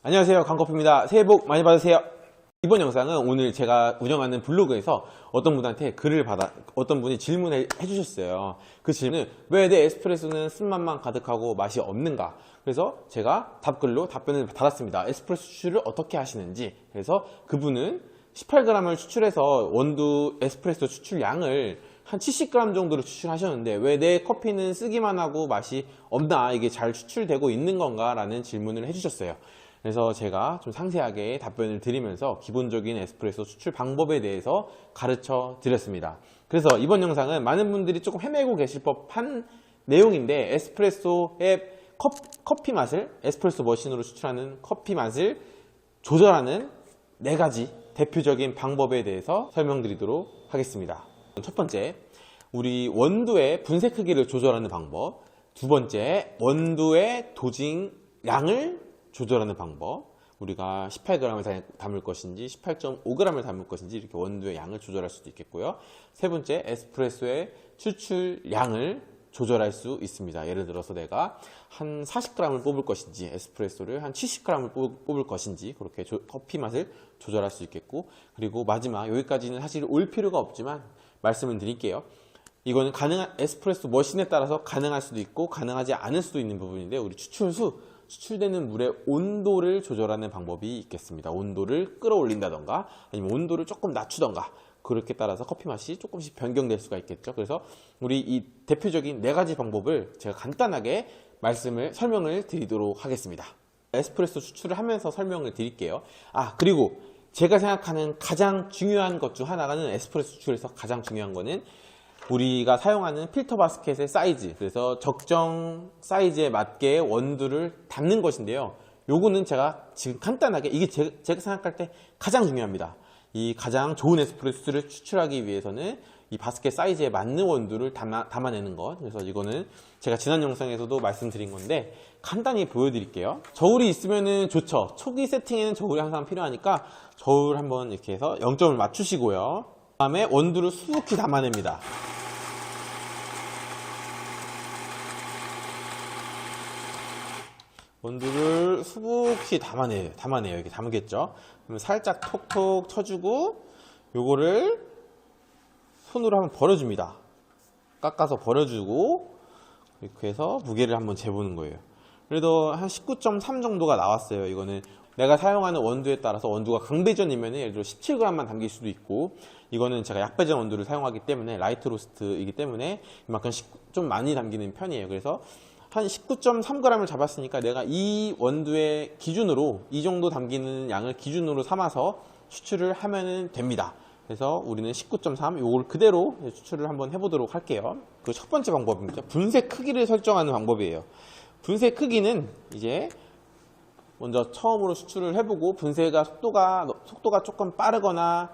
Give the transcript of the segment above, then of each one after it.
안녕하세요, 강커피입니다. 새해 복 많이 받으세요. 이번 영상은 오늘 제가 운영하는 블로그에서 어떤 분이 질문을 해주셨어요. 그 질문은 왜 내 에스프레소는 쓴맛만 가득하고 맛이 없는가? 그래서 제가 답변을 받았습니다. 에스프레소 추출을 어떻게 하시는지. 그래서 그분은 18g을 추출해서 원두 에스프레소 추출량을 한 70g 정도를 추출하셨는데 왜 내 커피는 쓰기만 하고 맛이 없나? 이게 잘 추출되고 있는 건가? 라는 질문을 해주셨어요. 그래서 제가 좀 상세하게 답변을 드리면서 기본적인 에스프레소 추출 방법에 대해서 가르쳐 드렸습니다. 그래서 이번 영상은 많은 분들이 조금 헤매고 계실 법한 내용인데 에스프레소의 커피 맛을 에스프레소 머신으로 추출하는 커피 맛을 조절하는 4가지 대표적인 방법에 대해서 설명드리도록 하겠습니다. 첫 번째, 우리 원두의 분쇄 크기를 조절하는 방법. 두 번째, 원두의 도징량을 조절하는 방법. 우리가 18g을 담을 것인지 18.5g을 담을 것인지 이렇게 원두의 양을 조절할 수도 있겠고요. 세 번째, 에스프레소의 추출량을 조절할 수 있습니다. 예를 들어서 내가 한 40g을 뽑을 것인지 에스프레소를 한 70g을 뽑을 것인지 그렇게 커피 맛을 조절할 수 있겠고, 그리고 마지막, 여기까지는 사실 올 필요가 없지만 말씀을 드릴게요. 이거는 에스프레소 머신에 따라서 가능할 수도 있고 가능하지 않을 수도 있는 부분인데, 우리 추출되는 물의 온도를 조절하는 방법이 있겠습니다. 온도를 끌어올린다던가 아니면 온도를 조금 낮추던가, 그렇게 따라서 커피 맛이 조금씩 변경될 수가 있겠죠. 그래서 우리 이 대표적인 4가지 방법을 제가 간단하게 설명을 드리도록 하겠습니다. 에스프레소 추출을 하면서 설명을 드릴게요. 그리고 제가 생각하는 가장 중요한 것 중 하나가는 에스프레소 추출에서 가장 중요한 거는 우리가 사용하는 필터 바스켓의 사이즈, 그래서 적정 사이즈에 맞게 원두를 담는 것인데요. 요거는 제가 지금 간단하게, 이게 제가 생각할 때 가장 중요합니다. 이 가장 좋은 에스프레소를 추출하기 위해서는 이 바스켓 사이즈에 맞는 원두를 담아내는 것. 그래서 이거는 제가 지난 영상에서도 말씀드린 건데 간단히 보여드릴게요. 저울이 있으면 좋죠. 초기 세팅에는 저울이 항상 필요하니까 저울 한번 이렇게 해서 0점을 맞추시고요. 그 다음에 원두를 수북히 담아냅니다. 원두를 수북히 담아내요. 이렇게 담겠죠. 그러면 살짝 톡톡 쳐주고 요거를 손으로 한번 버려줍니다. 깎아서 버려주고 이렇게 해서 무게를 한번 재보는 거예요. 그래도 한 19.3 정도가 나왔어요. 이거는 내가 사용하는 원두에 따라서, 원두가 강배전이면 예를 들어 17g만 담길 수도 있고, 이거는 제가 약배전 원두를 사용하기 때문에 라이트 로스트이기 때문에 이만큼 좀 많이 담기는 편이에요. 그래서 한 19.3g을 잡았으니까 내가 이 원두의 기준으로 이 정도 담기는 양을 기준으로 삼아서 추출을 하면 됩니다. 그래서 우리는 19.3 요걸 그대로 추출을 한번 해보도록 할게요. 그 첫 번째 방법입니다. 분쇄 크기를 설정하는 방법이에요. 분쇄 크기는 이제 먼저 처음으로 추출을 해보고, 분쇄가 속도가 조금 빠르거나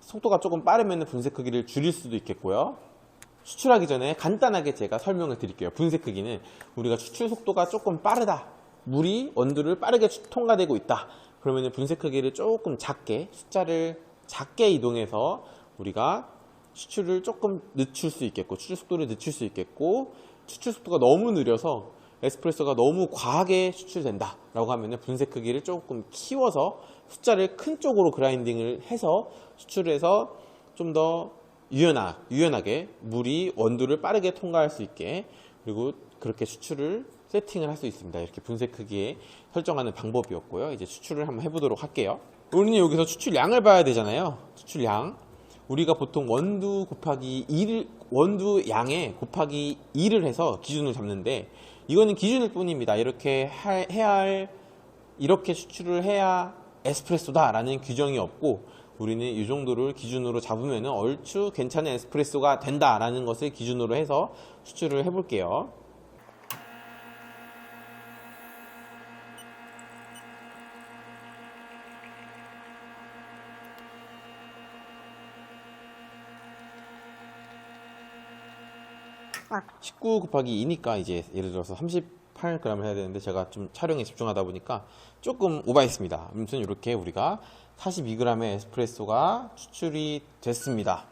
속도가 조금 빠르면 분쇄 크기를 줄일 수도 있겠고요. 추출하기 전에 간단하게 제가 설명을 드릴게요. 분쇄 크기는 우리가 추출 속도가 조금 빠르다, 물이 원두를 빠르게 통과되고 있다, 그러면 분쇄 크기를 조금 숫자를 작게 이동해서 우리가 추출을 조금 늦출 수 있겠고, 추출 속도를 늦출 수 있겠고, 추출 속도가 너무 느려서 에스프레소가 너무 과하게 추출된다 라고 하면 분쇄 크기를 조금 키워서 숫자를 큰 쪽으로 그라인딩을 해서 추출을 해서 좀 더 유연하게 물이 원두를 빠르게 통과할 수 있게, 그리고 그렇게 추출을 세팅을 할 수 있습니다. 이렇게 분쇄 크기에 설정하는 방법이었고요. 이제 추출을 한번 해보도록 할게요. 우리는 여기서 추출량을 봐야 되잖아요. 추출량, 우리가 보통 원두 양에 곱하기 2를 해서 기준을 잡는데, 이거는 기준일 뿐입니다. 이렇게 추출을 해야 에스프레소다 라는 규정이 없고, 우리는 이 정도를 기준으로 잡으면 얼추 괜찮은 에스프레소가 된다 라는 것을 기준으로 해서 추출을 해볼게요. 아, 19 곱하기 2니까 이제 예를 들어서 38g을 해야 되는데 제가 좀 촬영에 집중하다 보니까 조금 오버했습니다. 아무튼 이렇게 우리가 42g의 에스프레소가 추출이 됐습니다.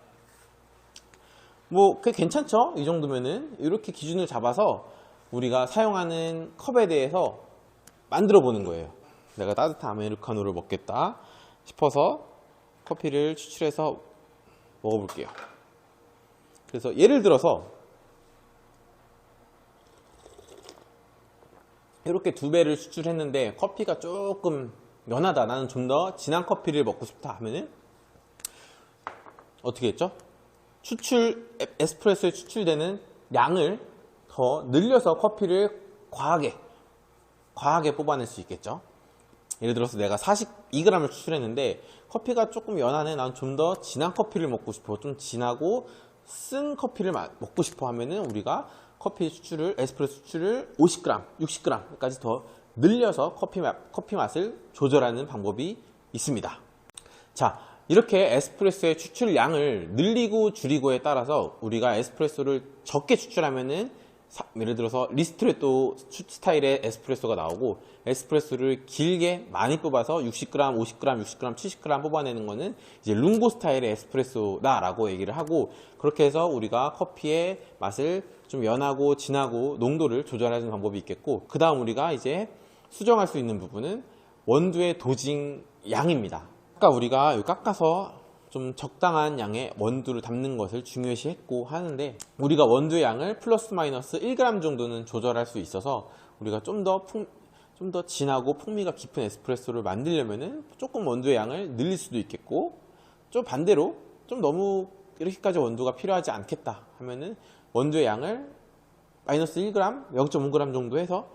그게 괜찮죠? 이 정도면은 이렇게 기준을 잡아서 우리가 사용하는 컵에 대해서 만들어 보는 거예요. 내가 따뜻한 아메리카노를 먹겠다 싶어서 커피를 추출해서 먹어볼게요. 그래서 예를 들어서 이렇게 2배를 추출했는데 커피가 조금 연하다, 나는 좀 더 진한 커피를 먹고 싶다 하면은 어떻게 했죠? 에스프레소에 추출되는 양을 더 늘려서 커피를 과하게 뽑아낼 수 있겠죠. 예를 들어서 내가 42g을 추출했는데 커피가 조금 연하네, 난 좀 더 진한 커피를 먹고 싶어, 좀 진하고 쓴 커피를 먹고 싶어 하면은 우리가 에스프레소 추출을 50g, 60g까지 더 늘려서 커피 맛을 조절하는 방법이 있습니다. 자, 이렇게 에스프레소의 추출량을 늘리고 줄이고에 따라서 우리가 에스프레소를 적게 추출하면은 예를 들어서 리스트레토 스타일의 에스프레소가 나오고, 에스프레소를 길게 많이 뽑아서 60g, 50g, 60g, 70g 뽑아내는 거는 이제 룽보 스타일의 에스프레소다 라고 얘기를 하고, 그렇게 해서 우리가 커피의 맛을 좀 연하고 진하고 농도를 조절하는 방법이 있겠고, 그 다음 우리가 이제 수정할 수 있는 부분은 원두의 도징 양입니다. 아까 우리가 깎아서 좀 적당한 양의 원두를 담는 것을 중요시 했고 하는데, 우리가 원두의 양을 플러스 마이너스 1g 정도는 조절할 수 있어서 우리가 좀 더 진하고 풍미가 깊은 에스프레소를 만들려면은 조금 원두의 양을 늘릴 수도 있겠고, 좀 반대로 좀 너무 이렇게까지 원두가 필요하지 않겠다 하면은 원두의 양을 마이너스 1g, 0.5g 정도 해서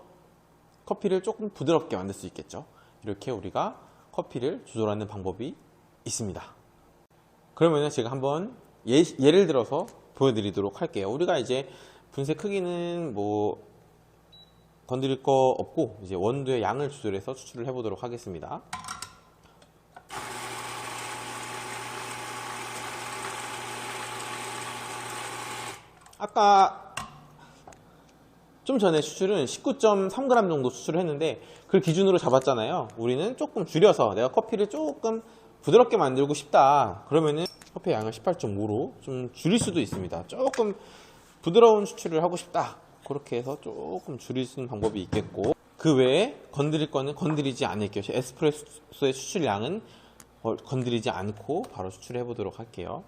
커피를 조금 부드럽게 만들 수 있겠죠. 이렇게 우리가 커피를 조절하는 방법이 있습니다. 그러면 제가 한번 예를 들어서 보여드리도록 할게요. 우리가 이제 분쇄 크기는 뭐 건드릴 거 없고, 이제 원두의 양을 조절해서 추출을 해보도록 하겠습니다. 아까 좀 전에 추출은 19.3g 정도 추출을 했는데, 그걸 기준으로 잡았잖아요. 우리는 조금 줄여서 내가 커피를 조금 부드럽게 만들고 싶다 그러면은 커피 양을 18.5로 좀 줄일 수도 있습니다. 조금 부드러운 추출을 하고 싶다, 그렇게 해서 조금 줄일 수 있는 방법이 있겠고, 그 외에 건드릴 거는 건드리지 않을게요. 에스프레소의 추출량은 건드리지 않고 바로 추출해 보도록 할게요.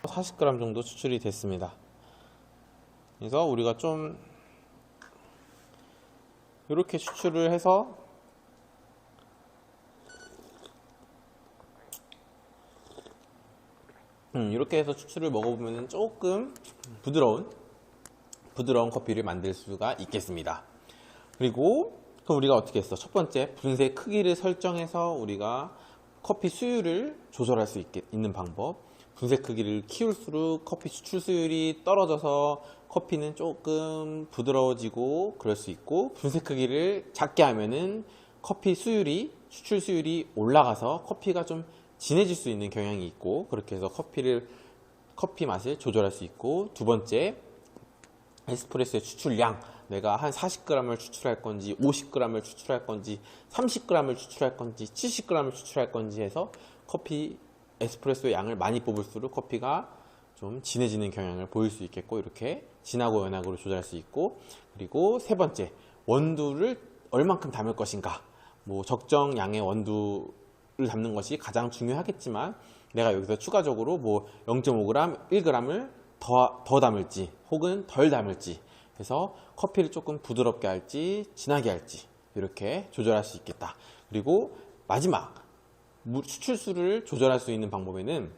(40g) 정도 추출이 됐습니다. 그래서 우리가 좀 이렇게 추출을 해서 이렇게 해서 추출을 먹어보면 조금 부드러운 커피를 만들 수가 있겠습니다. 그리고 그럼 우리가 어떻게 했어? 첫 번째, 분쇄 크기를 설정해서 우리가 커피 수율을 조절할 수 있는 방법. 분쇄 크기를 키울수록 커피 추출 수율이 떨어져서 커피는 조금 부드러워지고 그럴 수 있고, 분쇄 크기를 작게 하면은 추출 수율이 올라가서 커피가 좀 진해질 수 있는 경향이 있고, 그렇게 해서 커피 맛을 조절할 수 있고, 두 번째, 에스프레소의 추출량, 내가 한 40g을 추출할 건지 50g을 추출할 건지 30g을 추출할 건지 70g을 추출할 건지 해서 에스프레소의 양을 많이 뽑을수록 커피가 좀 진해지는 경향을 보일 수 있겠고, 이렇게 진하고 연하고로 조절할 수 있고, 그리고 세 번째, 원두를 얼만큼 담을 것인가. 뭐 적정 양의 원두를 담는 것이 가장 중요하겠지만, 내가 여기서 추가적으로 뭐 0.5g, 1g을 더 담을지 혹은 덜 담을지 해서 커피를 조금 부드럽게 할지 진하게 할지 이렇게 조절할 수 있겠다. 그리고 마지막, 추출수를 조절할 수 있는 방법에는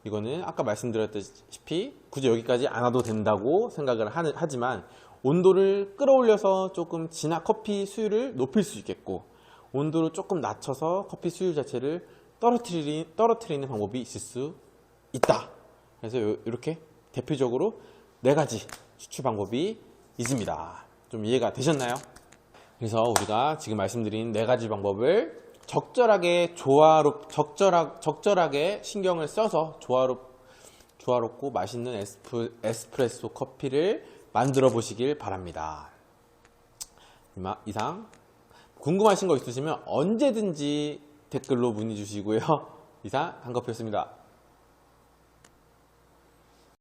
이거는 아까 말씀드렸다시피 굳이 여기까지 안 와도 된다고 생각을 하지만, 온도를 끌어올려서 조금 커피 수율을 높일 수 있겠고, 온도를 조금 낮춰서 커피 수율 자체를 떨어뜨리는 방법이 있을 수 있다. 그래서 이렇게 대표적으로 4가지 추출 방법이 있습니다. 좀 이해가 되셨나요? 그래서 우리가 지금 말씀드린 4가지 방법을 적절하게 신경을 써서 조화롭고 맛있는 에스프레소 커피를 만들어 보시길 바랍니다. 이상 궁금하신 거 있으시면 언제든지 댓글로 문의 주시고요. 이상 한커피였습니다.